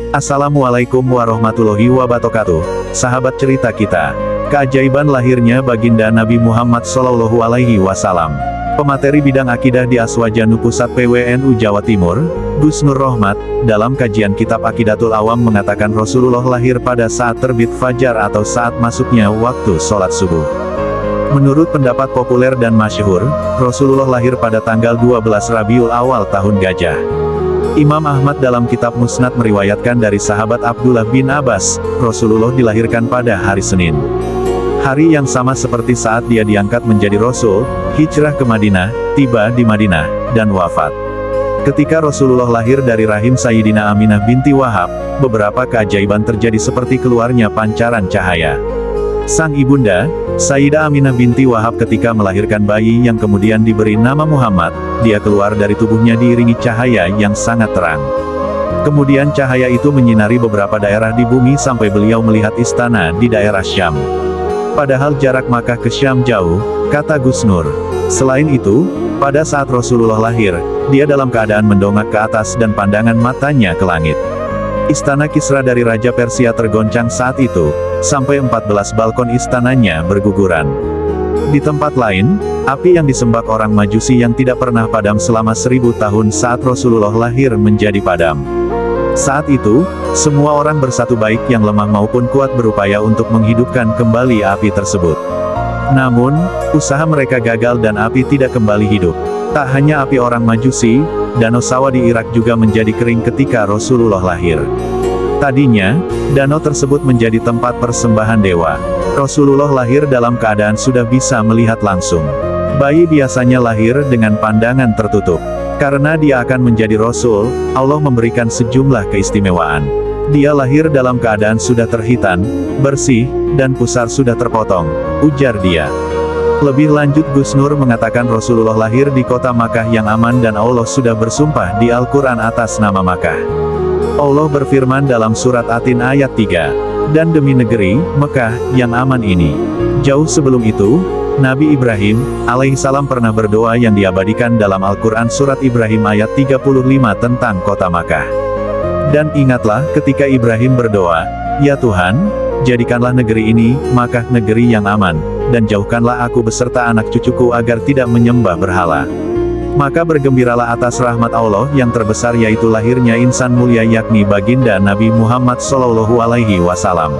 Assalamualaikum warahmatullahi wabarakatuh, sahabat cerita kita. Keajaiban lahirnya baginda Nabi Muhammad Shallallahu Alaihi Wasallam. Pemateri bidang akidah di Aswajanu Pusat PWNU Jawa Timur, Gus Nur Rohmat, dalam kajian kitab Aqidatul Awam mengatakan Rasulullah lahir pada saat terbit fajar atau saat masuknya waktu sholat subuh. Menurut pendapat populer dan masyhur, Rasulullah lahir pada tanggal 12 Rabiul Awal tahun Gajah. Imam Ahmad dalam kitab Musnad meriwayatkan dari sahabat Abdullah bin Abbas, Rasulullah dilahirkan pada hari Senin. Hari yang sama seperti saat dia diangkat menjadi Rasul, hijrah ke Madinah, tiba di Madinah, dan wafat. Ketika Rasulullah lahir dari rahim Sayyidina Aminah binti Wahab, beberapa keajaiban terjadi seperti keluarnya pancaran cahaya. Sang ibunda, Sayyidah Aminah binti Wahab ketika melahirkan bayi yang kemudian diberi nama Muhammad, dia keluar dari tubuhnya diiringi cahaya yang sangat terang. Kemudian cahaya itu menyinari beberapa daerah di bumi sampai beliau melihat istana di daerah Syam. Padahal jarak Makkah ke Syam jauh, kata Gus Nur. Selain itu, pada saat Rasulullah lahir, dia dalam keadaan mendongak ke atas dan pandangan matanya ke langit. Istana Kisra dari Raja Persia tergoncang saat itu, sampai 14 balkon istananya berguguran. Di tempat lain, api yang disembah orang Majusi yang tidak pernah padam selama 1000 tahun saat Rasulullah lahir menjadi padam. Saat itu, semua orang bersatu baik yang lemah maupun kuat berupaya untuk menghidupkan kembali api tersebut. Namun, usaha mereka gagal dan api tidak kembali hidup. Tak hanya api orang Majusi, Danau Sawa di Irak juga menjadi kering ketika Rasulullah lahir. Tadinya, danau tersebut menjadi tempat persembahan dewa. Rasulullah lahir dalam keadaan sudah bisa melihat langsung. Bayi biasanya lahir dengan pandangan tertutup. Karena dia akan menjadi Rasul, Allah memberikan sejumlah keistimewaan. Dia lahir dalam keadaan sudah terhitan, bersih, dan pusar sudah terpotong, ujar dia. Lebih lanjut Gus Nur mengatakan Rasulullah lahir di kota Makkah yang aman dan Allah sudah bersumpah di Al-Quran atas nama Makkah. Allah berfirman dalam surat Atin ayat 3, dan demi negeri, Mekah, yang aman ini. Jauh sebelum itu, Nabi Ibrahim, alaihissalam pernah berdoa yang diabadikan dalam Al-Quran surat Ibrahim ayat 35 tentang kota Makkah. Dan ingatlah ketika Ibrahim berdoa, Ya Tuhan, jadikanlah negeri ini, Makkah negeri yang aman, dan jauhkanlah aku beserta anak cucuku agar tidak menyembah berhala. Maka bergembiralah atas rahmat Allah yang terbesar yaitu lahirnya insan mulia yakni baginda Nabi Muhammad Shallallahu Alaihi Wasallam.